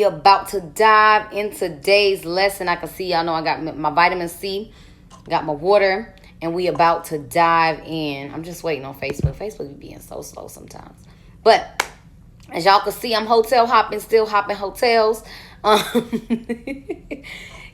We about to dive into today's lesson. I can see y'all know I got my vitamin C, got my water, and we about to dive in. I'm just waiting on Facebook. Facebook be being so slow sometimes. But as y'all can see, I'm hotel hopping, still hopping hotels. Um,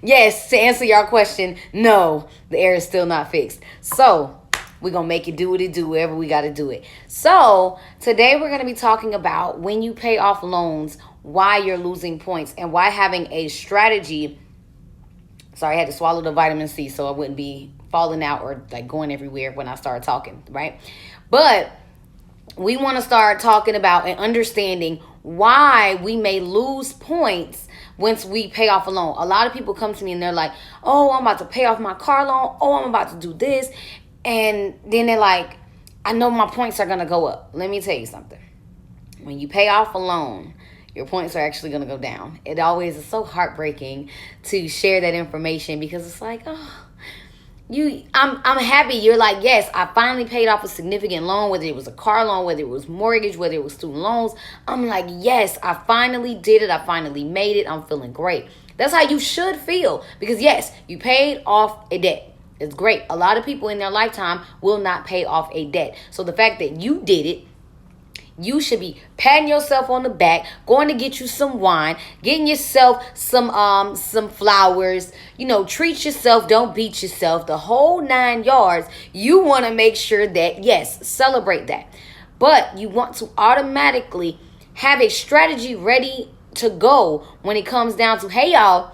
yes, to answer your question, no, the air is still not fixed. So we're going to make it do what it do, wherever we got to do it. So today we're going to be talking about when you pay off loans, why you're losing points, and why having a strategy. Sorry, I had to swallow the vitamin C so I wouldn't be falling out or like going everywhere when I start talking, right? But we want to start talking about and understanding why we may lose points once we pay off a loan. A lot of people come to me and they're like, oh, I'm about to pay off my car loan. Oh, I'm about to do this. And then they're like, I know my points are going to go up. Let me tell you something. When you pay off a loan, your points are actually going to go down. It always is so heartbreaking to share that information because it's like, oh, I'm happy. You're like, yes, I finally paid off a significant loan, whether it was a car loan, whether it was mortgage, whether it was student loans. I'm like, yes, I finally did it. I finally made it. I'm feeling great. That's how you should feel because yes, you paid off a debt. It's great. A lot of people in their lifetime will not pay off a debt. So the fact that you did it, you should be patting yourself on the back, going to get you some wine, getting yourself some flowers, treat yourself, don't beat yourself, the whole 9 yards. You want to make sure that, yes, celebrate that. But you want to automatically have a strategy ready to go when it comes down to, hey, y'all,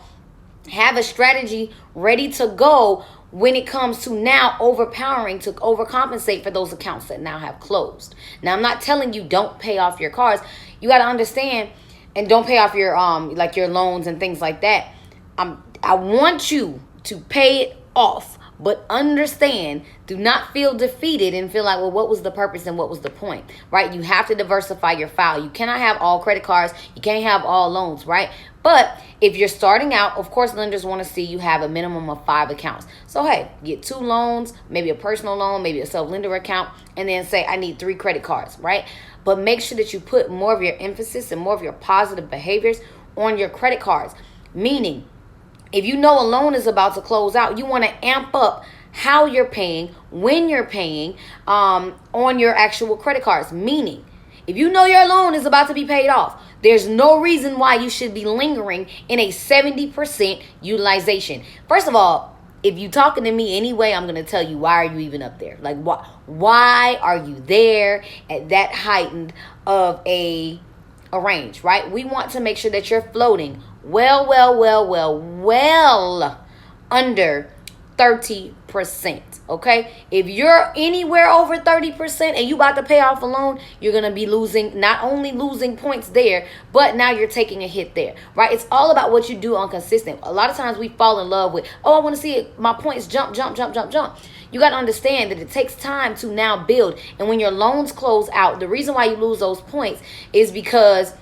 have a strategy ready to go when it comes to now overpowering to overcompensate for those accounts that now have closed. Now, I'm not telling you don't pay off your cards. You got to understand, and don't pay off your like your loans and things like that. I want you to pay it off, but understand, do not feel defeated and feel like, well, what was the purpose and what was the point, right? You have to diversify your file. You cannot have all credit cards. You can't have all loans, right? But if you're starting out, of course, lenders want to see you have a minimum of 5 accounts. So, hey, get 2 loans, maybe a personal loan, maybe a self-lender account, and then say, I need 3 credit cards, right? But make sure that you put more of your emphasis and more of your positive behaviors on your credit cards. Meaning, if you know a loan is about to close out, you want to amp up how you're paying, when you're paying on your actual credit cards. Meaning, if you know your loan is about to be paid off, there's no reason why you should be lingering in a 70% utilization. First of all, if you're talking to me anyway, I'm going to tell you, why are you even up there? Like, why are you there at that heightened of a range, right? We want to make sure that you're floating well under 30%, okay? If you're anywhere over 30% and you about to pay off a loan, you're going to be losing, not only losing points there, but now you're taking a hit there, right? It's all about what you do on consistent. A lot of times we fall in love with, oh, I want to see it, my points jump. You got to understand that it takes time to now build. And when your loans close out, the reason why you lose those points is because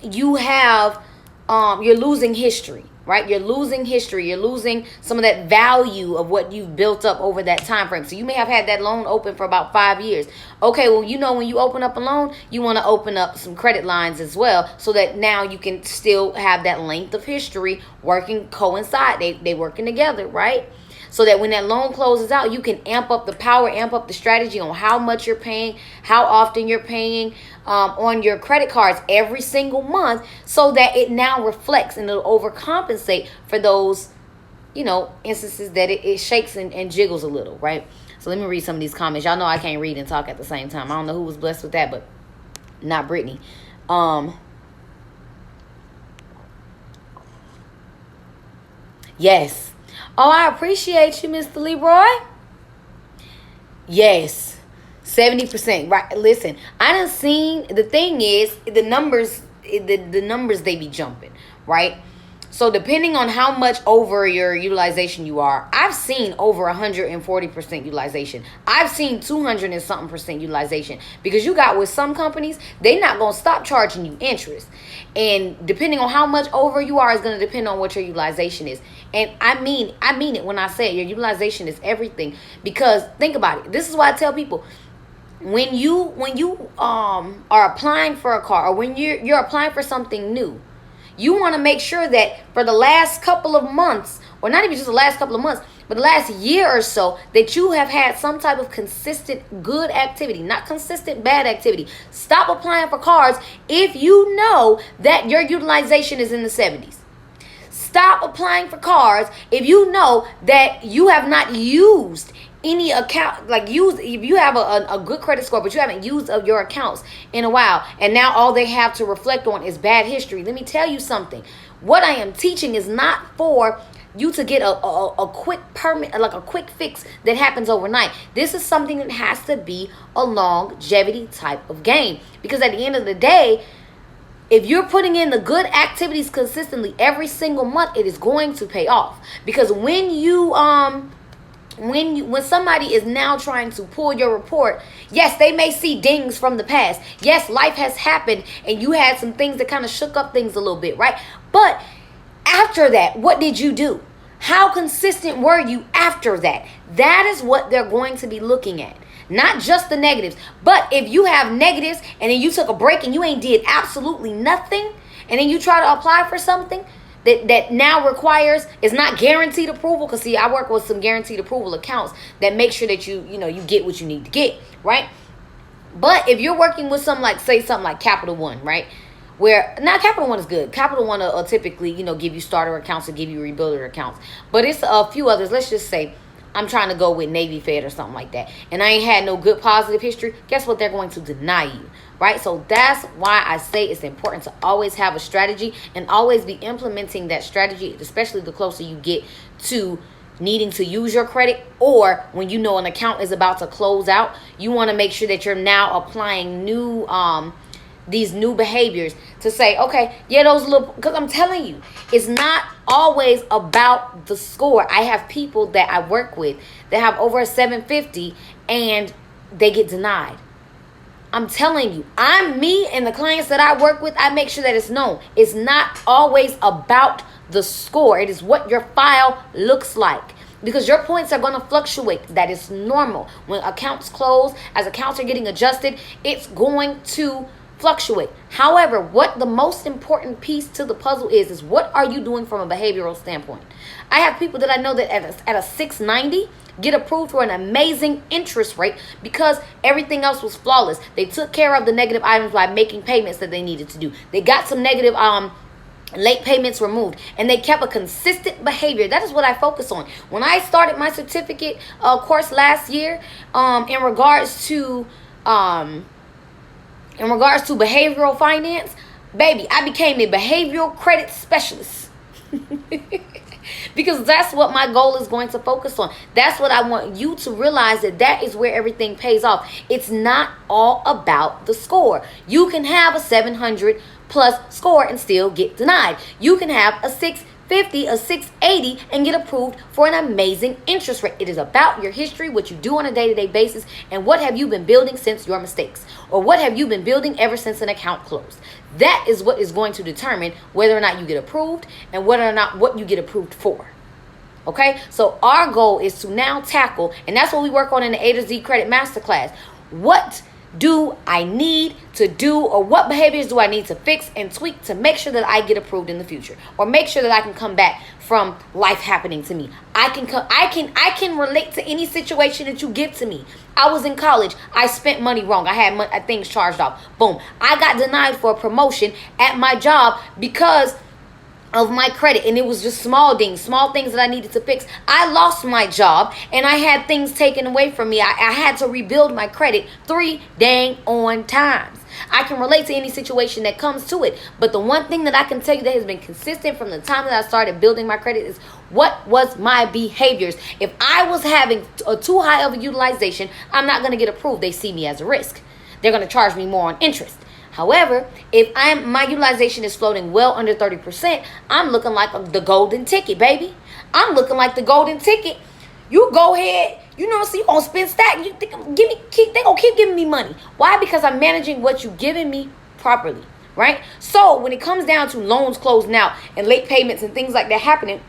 you have, you're losing history. Right? You're losing history. You're losing some of that value of what you've built up over that time frame. So you may have had that loan open for about 5 years. Okay, well, when you open up a loan, you want to open up some credit lines as well so that now you can still have that length of history working coincide. They working together, right? So that when that loan closes out, you can amp up the power, amp up the strategy on how much you're paying, how often you're paying on your credit cards every single month, so that it now reflects and it'll overcompensate for those, instances that it shakes and jiggles a little, right? So let me read some of these comments. Y'all know I can't read and talk at the same time. I don't know who was blessed with that, but not Brittany. Yes. Oh, I appreciate you, Mr. Leroy. Yes. 70%. Right. Listen, I done seen, the thing is, the numbers, the numbers, they be jumping, right? So depending on how much over your utilization you are, I've seen over 140% utilization. I've seen 200 and something percent utilization, because you got with some companies, they not going to stop charging you interest. And depending on how much over you are is going to depend on what your utilization is. And I mean it when I say it, your utilization is everything. Because think about it. This is why I tell people, when you are applying for a car, or when you're applying for something new, You want to make sure that for the last couple of months, or not even just the last couple of months, but the last year or so, that you have had some type of consistent good activity, not consistent bad activity. Stop applying for cards if you know that your utilization is in the 70s. Stop applying for cards if you know that you have not used any account, if you have a good credit score, but you haven't used of your accounts in a while, and now all they have to reflect on is bad history. Let me tell you something. What I am teaching is not for you to get a quick permit, like a quick fix that happens overnight. This is something that has to be a longevity type of game, because at the end of the day, if you're putting in the good activities consistently every single month, it is going to pay off. Because when somebody is now trying to pull your report, yes, they may see dings from the past. Yes, life has happened and you had some things that kind of shook up things a little bit, right? But after that, what did you do? How consistent were you after that? That is what they're going to be looking at. Not just the negatives. But if you have negatives and then you took a break and you ain't did absolutely nothing, and then you try to apply for something that now requires, is not guaranteed approval, because see, I work with some guaranteed approval accounts that make sure that you get what you need to get, right? But if you're working with something like Capital One, right? Where now Capital One is good. Capital One will typically, give you starter accounts or give you rebuilder accounts. But it's a few others. Let's just say I'm trying to go with Navy Fed or something like that, and I ain't had no good positive history. Guess what? They're going to deny you, right? So that's why I say it's important to always have a strategy and always be implementing that strategy, especially the closer you get to needing to use your credit, or when you know an account is about to close out. You want to make sure that you're now applying these new behaviors to say, okay, yeah, those little, because I'm telling you, it's not always about the score. I have people that I work with that have over a 750 and they get denied. I'm telling you, me and the clients that I work with, I make sure that it's known. It's not always about the score. It is what your file looks like. Because your points are going to fluctuate. That is normal. When accounts close, as accounts are getting adjusted, it's going to fluctuate. However, what the most important piece to the puzzle is what are you doing from a behavioral standpoint? I have people that I know that at a 690 get approved for an amazing interest rate because everything else was flawless. They took care of the negative items by making payments that they needed to do. They got some negative late payments removed, and they kept a consistent behavior. That is what I focus on. When I started my certificate course last year, in regards to behavioral finance, baby, I became a behavioral credit specialist. Because that's what my goal is going to focus on. That's what I want you to realize, that is where everything pays off. It's not all about the score. You can have a 700 plus score and still get denied. You can have a 650, a 680 and get approved for an amazing interest rate. It is about your history, what you do on a day-to-day basis, and what have you been building since your mistakes, or what have you been building ever since an account closed. That is what is going to determine whether or not you get approved and whether or not what you get approved for. Okay, so our goal is to now tackle, and that's what we work on in the A to Z Credit Masterclass. What do I need to do, or what behaviors do I need to fix and tweak to make sure that I get approved in the future, or make sure that I can come back from life happening to me? I can relate to any situation that you give to me. I was in college. I spent money wrong. I had things charged off. Boom. I got denied for a promotion at my job because of my credit, and it was just small things that I needed to fix. I lost my job and I had things taken away from me. I had to rebuild my credit 3 dang on times. I can relate to any situation that comes to it, but the one thing that I can tell you that has been consistent from the time that I started building my credit is what was my behaviors. If I was having a too high of a utilization, I'm not going to get approved. They see me as a risk. They're going to charge me more on interest. However, if my utilization is floating well under 30%, I'm looking like the golden ticket, baby. I'm looking like the golden ticket. You go ahead, so you gonna spend stack. They gonna keep giving me money. Why? Because I'm managing what you giving me properly, right? So when it comes down to loans closing out and late payments and things like that happening,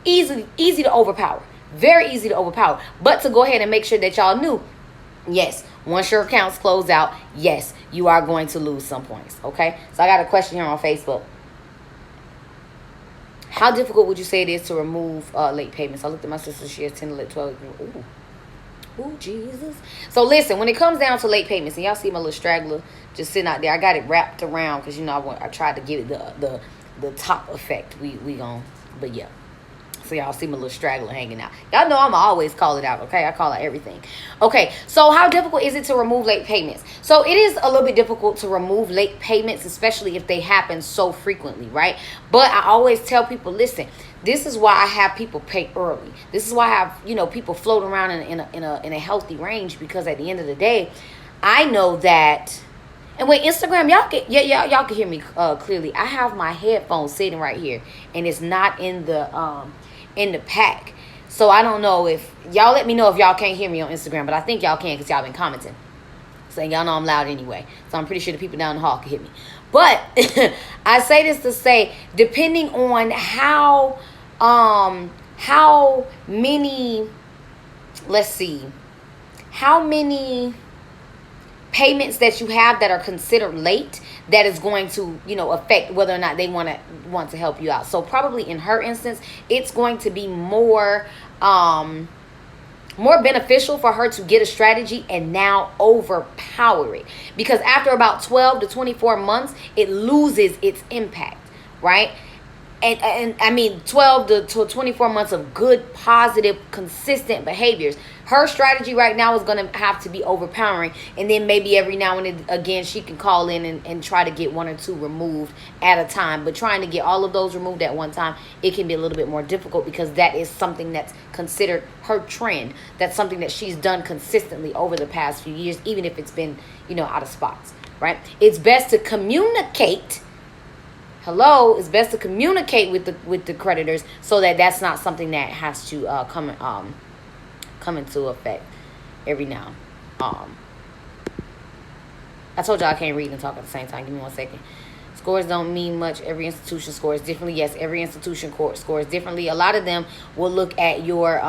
easy to overpower. Very easy to overpower. But to go ahead and make sure that y'all knew, yes, once your accounts close out, yes, you are going to lose some points, okay? So I got a question here on Facebook. How difficult would you say it is to remove late payments? I looked at my sister. She has 10 to 12. Ooh. Ooh, Jesus. So listen, when it comes down to late payments, and y'all see my little straggler just sitting out there, I got it wrapped around because, I tried to give it the top effect. But yeah. So y'all see my little straggler hanging out. Y'all know I'm always call it out, okay? I call out everything. Okay, so how difficult is it to remove late payments? So it is a little bit difficult to remove late payments, especially if they happen so frequently, right? But I always tell people, listen, this is why I have people pay early. This is why I have, people float around in a healthy range, because at the end of the day, I know that. And with Instagram, y'all can hear me clearly. I have my headphones sitting right here, and it's not in the pack. So I don't know if y'all let me know if y'all can't hear me on Instagram, but I think y'all can because y'all been commenting. So y'all know I'm loud anyway. So I'm pretty sure the people down the hall can hear me. But I say this to say, depending on how many, let's see, how many payments that you have that are considered late, that is going to affect whether or not they want to help you out. So probably in her instance, it's going to be more beneficial for her to get a strategy and now overpower it, because after about 12 to 24 months it loses its impact, right? And I mean 12 to 24 months of good, positive, consistent behaviors. Her strategy right now is going to have to be overpowering. And then maybe every now and again she can call in and try to get one or two removed at a time. But trying to get all of those removed at one time, it can be a little bit more difficult, because that is something that's considered her trend. That's something that she's done consistently over the past few years, even if it's been, out of spots, right? It's best to communicate. It's best to communicate with the creditors, so that that's not something that has to come into effect every now. I told y'all I can't read and talk at the same time. Give me 1 second. Scores don't mean much. Every institution scores differently. Yes, every institution scores differently. A lot of them will look at your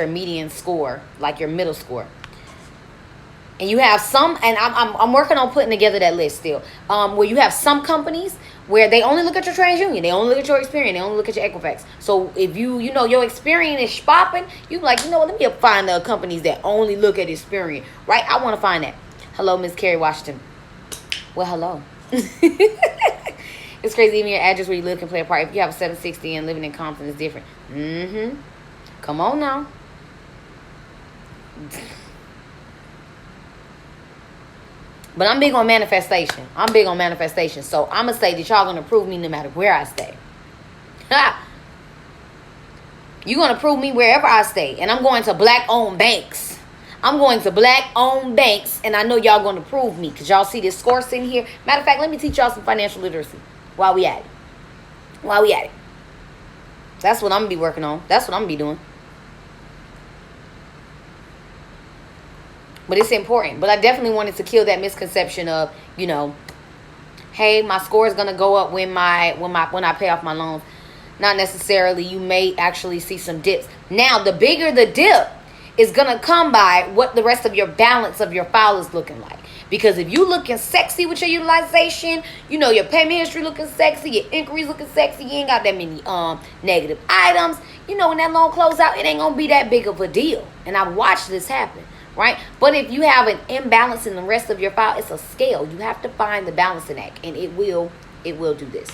median score, like your middle score. And you have some, and I'm working on putting together that list still, where you have some companies where they only look at your TransUnion, they only look at your Experian, they only look at your Equifax. So if your Experian is shopping, you like, let me find the companies that only look at Experian, right? I want to find that. Hello, Miss Carrie Washington. Well, hello. It's crazy, even your address where you live can play a part. If you have a 760 and living in Compton is different. Come on now. But I'm big on manifestation. So I'm going to say that y'all going to prove me no matter where I stay. You're going to prove me wherever I stay. And I'm going to black-owned banks. And I know y'all going to prove me, because y'all see this score sitting here. Matter of fact, let me teach y'all some financial literacy while we at it. That's what I'm going to be working on. That's what I'm going to be doing. But it's important. But I definitely wanted to kill that misconception of, hey, my score is gonna go up when I pay off my loans. Not necessarily. You may actually see some dips. Now, the bigger the dip is gonna come by what the rest of your balance of your file is looking like. Because if you looking sexy with your utilization, your payment history looking sexy, your inquiries looking sexy, you ain't got that many negative items, when that loan close out, it ain't gonna be that big of a deal. And I've watched this happen. Right? But if you have an imbalance in the rest of your file, it's a scale. You have to find the balancing act, and it will do this.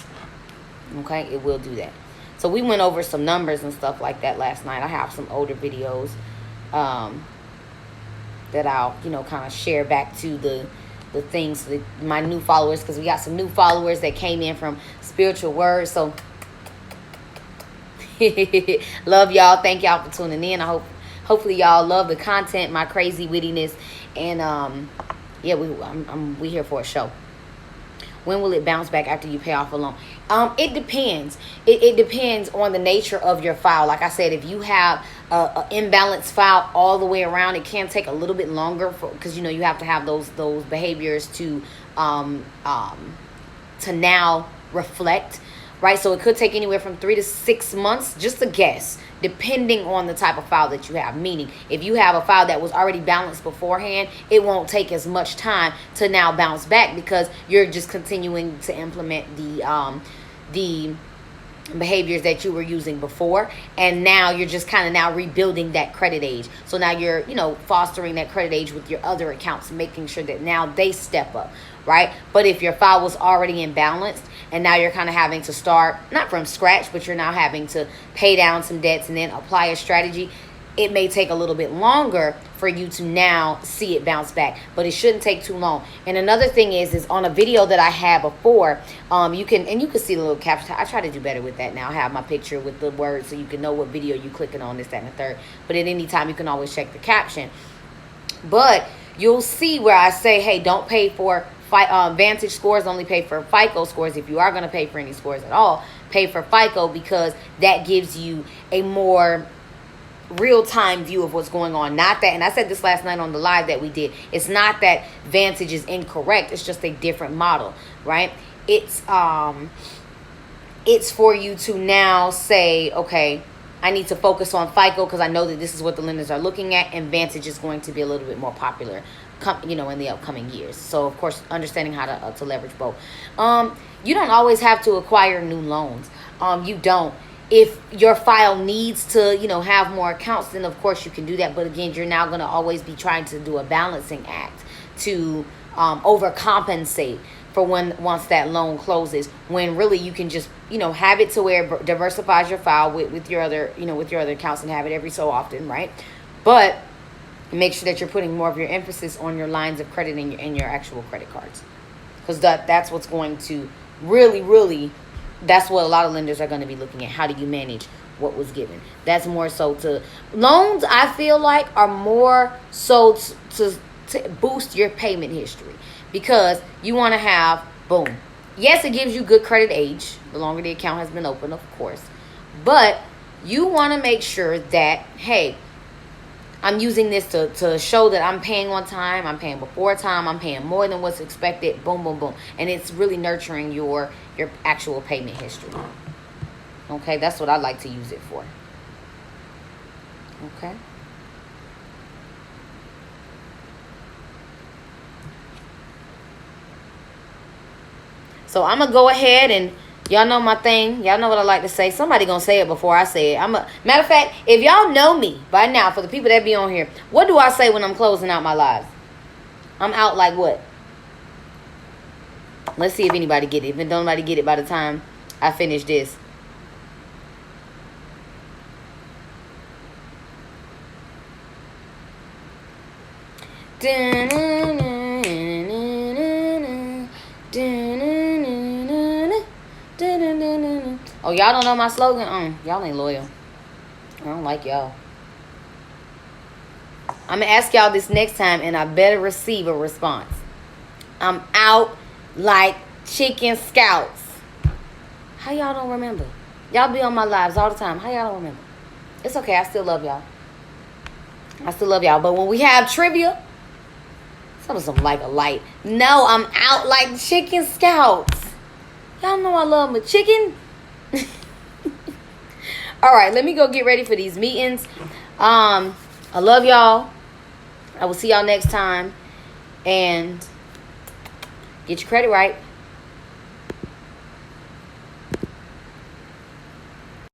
Okay? It will do that. So we went over some numbers and stuff like that last night. I have some older videos that I'll, kind of share back to the things, my new followers, because we got some new followers that came in from Spiritual Words. So love y'all. Thank y'all for tuning in. Hopefully y'all love the content, my crazy wittiness, and we here for a show. When will it bounce back after you pay off a loan? It depends. It depends on the nature of your file. Like I said, if you have an imbalanced file all the way around, it can take a little bit longer because you have to have those behaviors to now reflect. Right, so it could take anywhere from 3 to 6 months, just a guess, depending on the type of file that you have. Meaning, if you have a file that was already balanced beforehand, it won't take as much time to now bounce back, because you're just continuing to implement the behaviors that you were using before, and now you're just kind of now rebuilding that credit age. So now you're, fostering that credit age with your other accounts, making sure that now they step up, right? But if your file was already imbalanced and now you're kind of having to start not from scratch, but you're now having to pay down some debts and then apply a strategy, it may take a little bit longer for you to now see it bounce back, but it shouldn't take too long. And another thing is on a video that I had before, you can see the little caption. I try to do better with that now. I have my picture with the words so you can know what video you're clicking on, this, that, and the third. But at any time, you can always check the caption. But you'll see where I say, hey, don't pay for Vantage scores, only pay for FICO scores. If you are going to pay for any scores at all, pay for FICO, because that gives you a more real-time view of what's going on. Not that, and I said this last night on the live that we did, it's not that Vantage is incorrect, it's just a different model, right? It's for you to now say, okay, I need to focus on FICO because I know that this is what the lenders are looking at, and Vantage is going to be a little bit more popular in the upcoming years. So of course, understanding how to leverage both. You don't always have to acquire new loans. You don't. If your file needs to, have more accounts, then of course you can do that. But again, you're now going to always be trying to do a balancing act to overcompensate for once that loan closes. When really you can just, have it to where it diversifies your file with your other, with your other accounts, and have it every so often, right? But make sure that you're putting more of your emphasis on your lines of credit and your actual credit cards, because that's what's going to really. That's what a lot of lenders are going to be looking at. How do you manage what was given? That's more so to loans, I feel like, are more so to boost your payment history, because you want to have, boom. Yes, it gives you good credit age, the longer the account has been open, of course. But you want to make sure that, hey, I'm using this to show that I'm paying on time, I'm paying before time, I'm paying more than what's expected, boom, boom, boom. And it's really nurturing your actual payment history. Okay, that's what I like to use it for. Okay. So I'm going to go ahead and, y'all know my thing. Y'all know what I like to say. Somebody going to say it before I say it. Matter of fact, if y'all know me by now, for the people that be on here, what do I say when I'm closing out my lives? I'm out like what? Let's see if anybody get it. If nobody get it by the time I finish this. Oh, y'all don't know my slogan? Y'all ain't loyal. I don't like y'all. I'm going to ask y'all this next time, and I better receive a response. I'm out like chicken scouts. How y'all don't remember? Y'all be on my lives all the time. How y'all don't remember? It's okay. I still love y'all. But when we have trivia, something like a light. No, I'm out like chicken scouts. Y'all know I love my chicken. All right, let me go get ready for these meetings. I love y'all. I will see y'all next time. And get your credit right.